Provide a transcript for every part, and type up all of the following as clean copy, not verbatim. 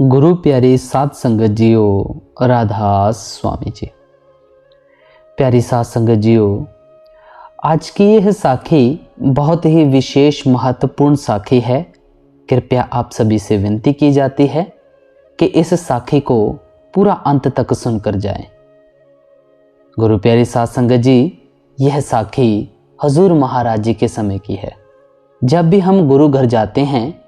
गुरु प्यारी साध संगत जियो, राधा स्वामी जी। प्यारी साध संगत जियो, आज की यह साखी बहुत ही विशेष महत्वपूर्ण साखी है। कृपया आप सभी से विनती की जाती है कि इस साखी को पूरा अंत तक सुनकर जाएं। गुरु प्यारी साध संगत जी, यह साखी हजूर महाराज जी के समय की है। जब भी हम गुरु घर जाते हैं,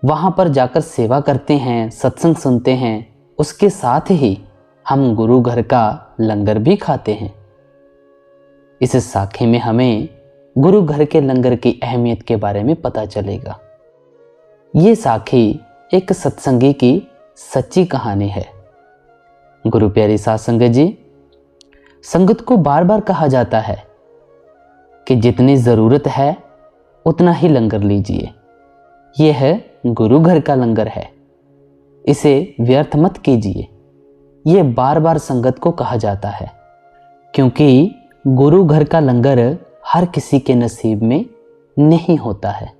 वहाँ पर जाकर सेवा करते हैं, सत्संग सुनते हैं, उसके साथ ही हम गुरु घर का लंगर भी खाते हैं। इस साखी में हमें गुरु घर के लंगर की अहमियत के बारे में पता चलेगा। ये साखी एक सत्संगी की सच्ची कहानी है। गुरु प्यारी साध संगत जी, संगत को बार बार कहा जाता है कि जितनी ज़रूरत है उतना ही लंगर लीजिए। यह है गुरु घर का लंगर है, इसे व्यर्थ मत कीजिए। ये बार बार संगत को कहा जाता है, क्योंकि गुरु घर का लंगर हर किसी के नसीब में नहीं होता है।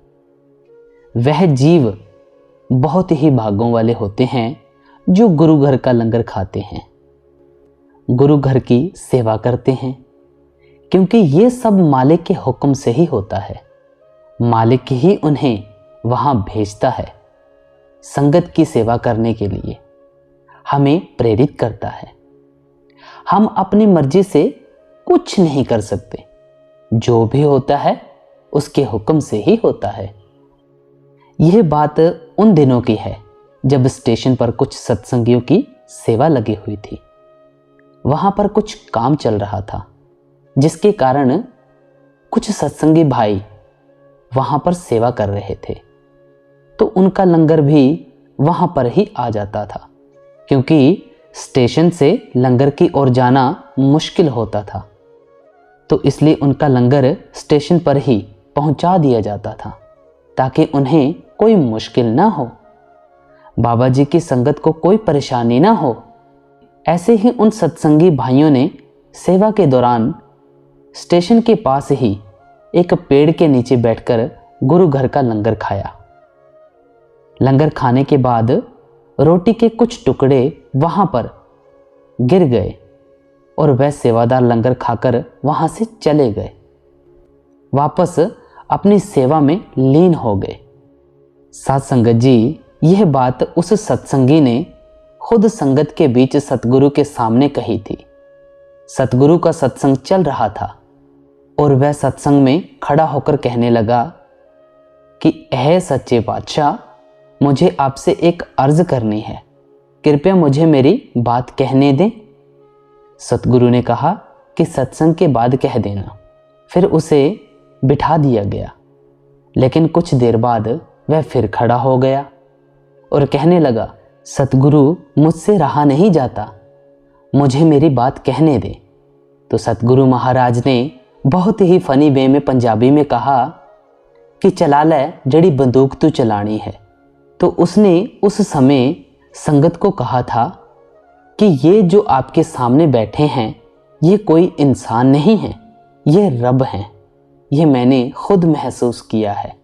वह जीव बहुत ही भागों वाले होते हैं जो गुरु घर का लंगर खाते हैं, गुरु घर की सेवा करते हैं, क्योंकि ये सब मालिक के हुक्म से ही होता है। मालिक ही उन्हें वहाँ भेजता है संगत की सेवा करने के लिए, हमें प्रेरित करता है। हम अपनी मर्जी से कुछ नहीं कर सकते, जो भी होता है उसके हुक्म से ही होता है। यह बात उन दिनों की है जब स्टेशन पर कुछ सत्संगियों की सेवा लगी हुई थी। वहाँ पर कुछ काम चल रहा था, जिसके कारण कुछ सत्संगी भाई वहाँ पर सेवा कर रहे थे, तो उनका लंगर भी वहाँ पर ही आ जाता था, क्योंकि स्टेशन से लंगर की ओर जाना मुश्किल होता था। तो इसलिए उनका लंगर स्टेशन पर ही पहुँचा दिया जाता था, ताकि उन्हें कोई मुश्किल ना हो, बाबा जी की संगत को कोई परेशानी ना हो। ऐसे ही उन सत्संगी भाइयों ने सेवा के दौरान स्टेशन के पास ही एक पेड़ के नीचे बैठकर गुरु घर का लंगर खाया। लंगर खाने के बाद रोटी के कुछ टुकड़े वहाँ पर गिर गए और वह सेवादार लंगर खाकर वहाँ से चले गए, वापस अपनी सेवा में लीन हो गए। साध संगत जी, यह बात उस सत्संगी ने खुद संगत के बीच सतगुरु के सामने कही थी। सतगुरु का सत्संग चल रहा था और वह सत्संग में खड़ा होकर कहने लगा कि हे सच्चे बादशाह, मुझे आपसे एक अर्ज करनी है, कृपया मुझे मेरी बात कहने दें। सतगुरु ने कहा कि सत्संग के बाद कह देना। फिर उसे बिठा दिया गया, लेकिन कुछ देर बाद वह फिर खड़ा हो गया और कहने लगा, सतगुरु, मुझसे रहा नहीं जाता, मुझे मेरी बात कहने दें। तो सतगुरु महाराज ने बहुत ही फनी वे में पंजाबी में कहा कि चला ले जड़ी बंदूक तू चलानी है। तो उसने उस समय संगत को कहा था कि ये जो आपके सामने बैठे हैं, ये कोई इंसान नहीं है, ये रब हैं। ये मैंने खुद महसूस किया है।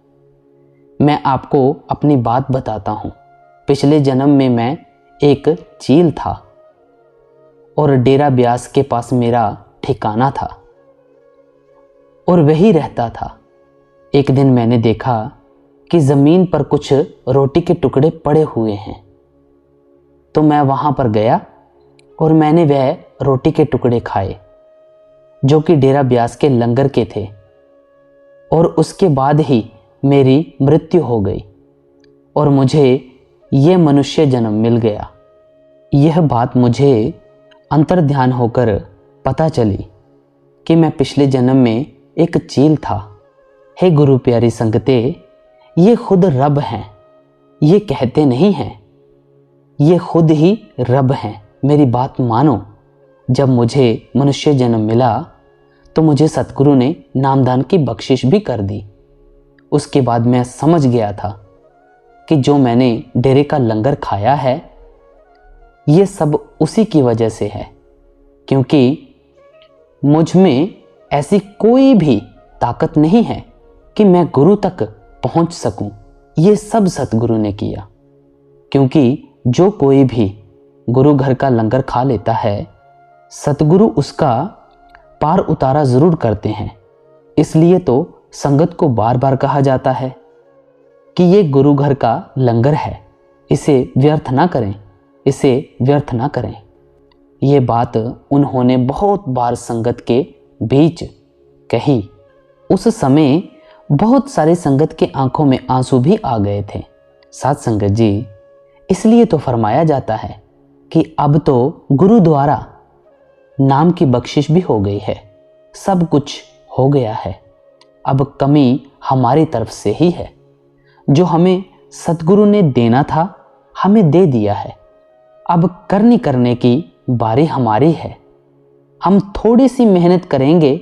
मैं आपको अपनी बात बताता हूँ। पिछले जन्म में मैं एक चील था और डेरा ब्यास के पास मेरा ठिकाना था और वही रहता था। एक दिन मैंने देखा कि ज़मीन पर कुछ रोटी के टुकड़े पड़े हुए हैं, तो मैं वहाँ पर गया और मैंने वह रोटी के टुकड़े खाए, जो कि डेरा ब्यास के लंगर के थे, और उसके बाद ही मेरी मृत्यु हो गई और मुझे ये मनुष्य जन्म मिल गया। यह बात मुझे अंतर्ध्यान होकर पता चली कि मैं पिछले जन्म में एक चील था। हे गुरु प्यारी संगते, ये खुद रब हैं, ये कहते नहीं हैं, ये खुद ही रब हैं। मेरी बात मानो। जब मुझे मनुष्य जन्म मिला तो मुझे सतगुरु ने नामदान की बख्शिश भी कर दी। उसके बाद मैं समझ गया था कि जो मैंने डेरे का लंगर खाया है, ये सब उसी की वजह से है, क्योंकि मुझ में ऐसी कोई भी ताकत नहीं है कि मैं गुरु तक पहुंच सकूं। ये सब सतगुरु ने किया, क्योंकि जो कोई भी गुरु घर का लंगर खा लेता है, सतगुरु उसका पार उतारा जरूर करते हैं। इसलिए तो संगत को बार बार कहा जाता है कि ये गुरु घर का लंगर है, इसे व्यर्थ ना करें, इसे व्यर्थ ना करें। ये बात उन्होंने बहुत बार संगत के बीच कही। उस समय बहुत सारी संगत के आंखों में आंसू भी आ गए थे। साथ संगत जी, इसलिए तो फरमाया जाता है कि अब तो गुरु द्वारा नाम की बख्शिश भी हो गई है, सब कुछ हो गया है। अब कमी हमारी तरफ से ही है। जो हमें सतगुरु ने देना था, हमें दे दिया है। अब करने की बारी हमारी है। हम थोड़ी सी मेहनत करेंगे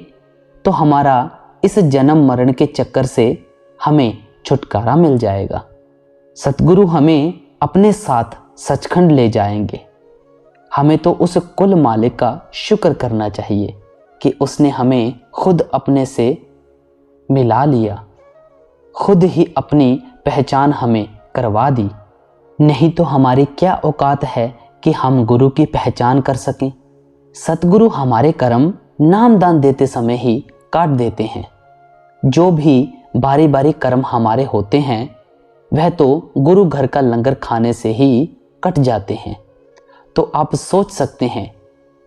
तो हमारा इस जन्म मरण के चक्कर से हमें छुटकारा मिल जाएगा। सतगुरु हमें अपने साथ सचखंड ले जाएंगे। हमें तो उस कुल मालिक का शुक्र करना चाहिए कि उसने हमें खुद अपने से मिला लिया, खुद ही अपनी पहचान हमें करवा दी। नहीं तो हमारी क्या औकात है कि हम गुरु की पहचान कर सकें। सतगुरु हमारे कर्म नामदान देते समय ही काट देते हैं। जो भी बारी बारी कर्म हमारे होते हैं वह तो गुरु घर का लंगर खाने से ही कट जाते हैं। तो आप सोच सकते हैं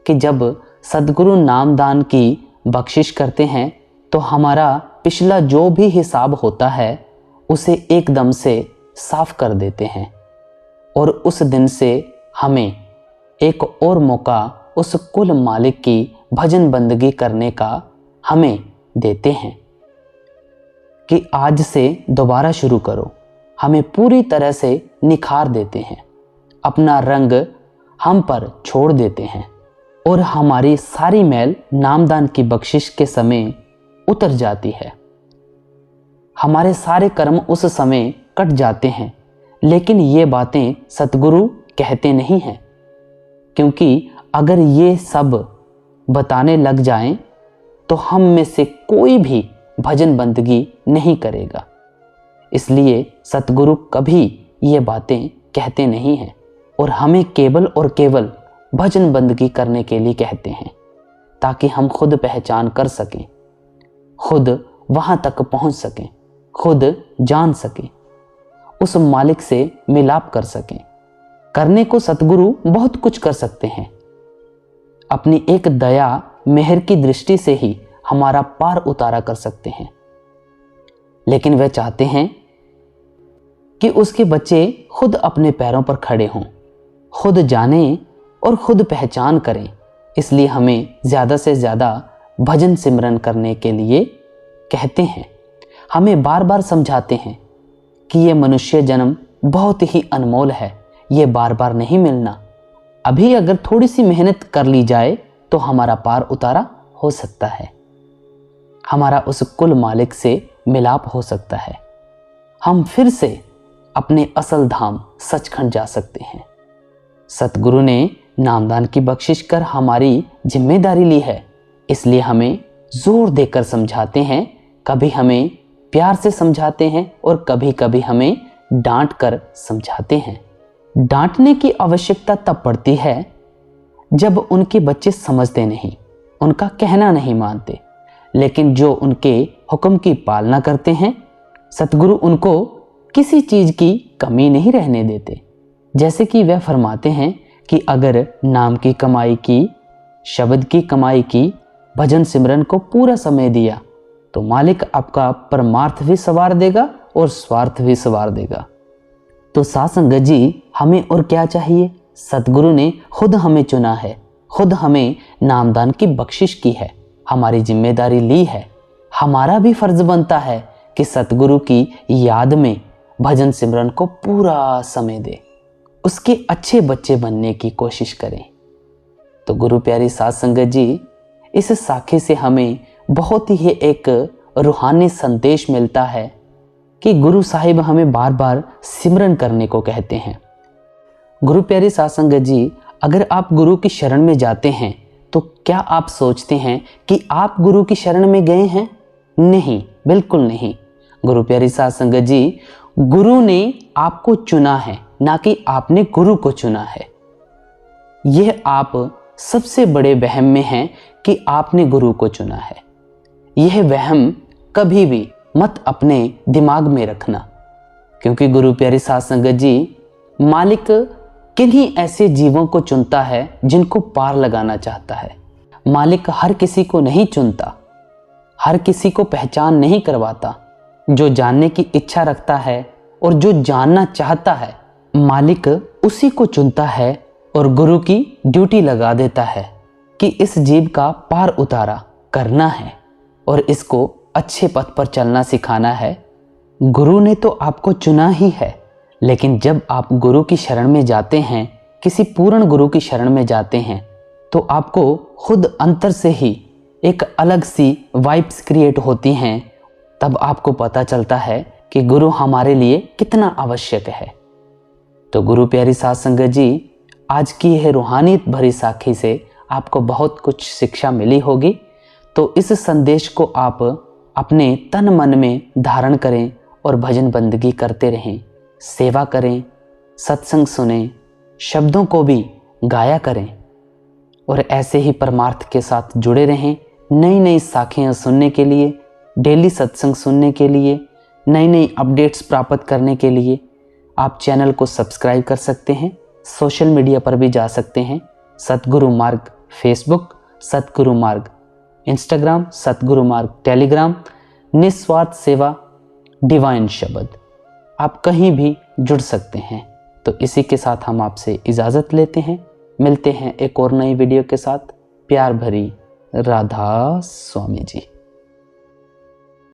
कि जब सतगुरु नामदान की बख्शिश करते हैं तो हमारा पिछला जो भी हिसाब होता है उसे एकदम से साफ कर देते हैं, और उस दिन से हमें एक और मौका उस कुल मालिक की भजन बंदगी करने का हमें देते हैं कि आज से दोबारा शुरू करो। हमें पूरी तरह से निखार देते हैं, अपना रंग हम पर छोड़ देते हैं और हमारी सारी मैल नामदान की बख्शिश के समय उतर जाती है। हमारे सारे कर्म उस समय कट जाते हैं। लेकिन ये बातें सतगुरु कहते नहीं हैं, क्योंकि अगर ये सब बताने लग जाएं तो हम में से कोई भी भजन बंदगी नहीं करेगा। इसलिए सतगुरु कभी ये बातें कहते नहीं हैं और हमें केवल और केवल भजन बंदगी करने के लिए कहते हैं, ताकि हम खुद पहचान कर सकें, खुद वहां तक पहुंच सकें, खुद जान सकें, उस मालिक से मिलाप कर सकें। करने को सतगुरु बहुत कुछ कर सकते हैं। अपनी एक दया मेहर की दृष्टि से ही हमारा पार उतारा कर सकते हैं। लेकिन वह चाहते हैं कि उसके बच्चे खुद अपने पैरों पर खड़े हों, खुद जानें और खुद पहचान करें। इसलिए हमें ज़्यादा से ज़्यादा भजन सिमरन करने के लिए कहते हैं। हमें बार बार समझाते हैं कि ये मनुष्य जन्म बहुत ही अनमोल है, ये बार बार नहीं मिलना। अभी अगर थोड़ी सी मेहनत कर ली जाए तो हमारा पार उतारा हो सकता है, हमारा उस कुल मालिक से मिलाप हो सकता है। हम फिर से अपने असल धाम सचखंड जा सकते हैं। सतगुरु ने नामदान की बख्शिश कर हमारी जिम्मेदारी ली है, इसलिए हमें जोर देकर समझाते हैं। कभी हमें प्यार से समझाते हैं और कभी कभी हमें डांट कर समझाते हैं। डांटने की आवश्यकता तब पड़ती है जब उनके बच्चे समझते नहीं, उनका कहना नहीं मानते। लेकिन जो उनके हुक्म की पालना करते हैं, सतगुरु उनको किसी चीज की कमी नहीं रहने देते। जैसे कि वह फरमाते हैं कि अगर नाम की कमाई की, शब्द की कमाई की, भजन सिमरन को पूरा समय दिया तो मालिक आपका परमार्थ भी सवार देगा और स्वार्थ भी सवार देगा। तो साथ संगत जी, हमें और क्या चाहिए? सतगुरु ने खुद हमें चुना है, खुद हमें नामदान की बख्शिश की है, हमारी जिम्मेदारी ली है। हमारा भी फर्ज बनता है कि सतगुरु की याद में भजन सिमरन को पूरा समय दे, उसके अच्छे बच्चे बनने की कोशिश करें। तो गुरु प्यारी साध संगत जी, इस साखी से हमें बहुत ही एक रूहानी संदेश मिलता है कि गुरु साहिब हमें बार बार सिमरन करने को कहते हैं। गुरु प्यारी साध संगत जी, अगर आप गुरु की शरण में जाते हैं तो क्या आप सोचते हैं कि आप गुरु की शरण में गए हैं? नहीं, बिल्कुल नहीं। गुरु प्यारी साध संगत जी, गुरु ने आपको चुना है, ना कि आपने गुरु को चुना है। यह आप सबसे बड़े वहम में हैं कि आपने गुरु को चुना है। यह वहम कभी भी मत अपने दिमाग में रखना, क्योंकि गुरु प्यारी साध संगत जी, मालिक किन्हीं ऐसे जीवों को चुनता है जिनको पार लगाना चाहता है। मालिक हर किसी को नहीं चुनता, हर किसी को पहचान नहीं करवाता। जो जानने की इच्छा रखता है और जो जानना चाहता है, मालिक उसी को चुनता है और गुरु की ड्यूटी लगा देता है कि इस जीव का पार उतारा करना है और इसको अच्छे पथ पर चलना सिखाना है। गुरु ने तो आपको चुना ही है, लेकिन जब आप गुरु की शरण में जाते हैं, किसी पूर्ण गुरु की शरण में जाते हैं, तो आपको खुद अंतर से ही एक अलग सी वाइब्स क्रिएट होती हैं। तब आपको पता चलता है कि गुरु हमारे लिए कितना आवश्यक है। तो गुरु प्यारी साध संगत जी, आज की यह रूहानियत भरी साखी से आपको बहुत कुछ शिक्षा मिली होगी। तो इस संदेश को आप अपने तन मन में धारण करें और भजन बंदगी करते रहें, सेवा करें, सत्संग सुनें, शब्दों को भी गाया करें और ऐसे ही परमार्थ के साथ जुड़े रहें। नई नई साखियाँ सुनने के लिए, डेली सत्संग सुनने के लिए, नई नई अपडेट्स प्राप्त करने के लिए आप चैनल को सब्सक्राइब कर सकते हैं। सोशल मीडिया पर भी जा सकते हैं। सतगुरु मार्ग फेसबुक, सतगुरु मार्ग इंस्टाग्राम, सतगुरु मार्ग टेलीग्राम, निस्वार्थ सेवा डिवाइन शब्द, आप कहीं भी जुड़ सकते हैं। तो इसी के साथ हम आपसे इजाज़त लेते हैं। मिलते हैं एक और नई वीडियो के साथ। प्यार भरी राधा स्वामी जी।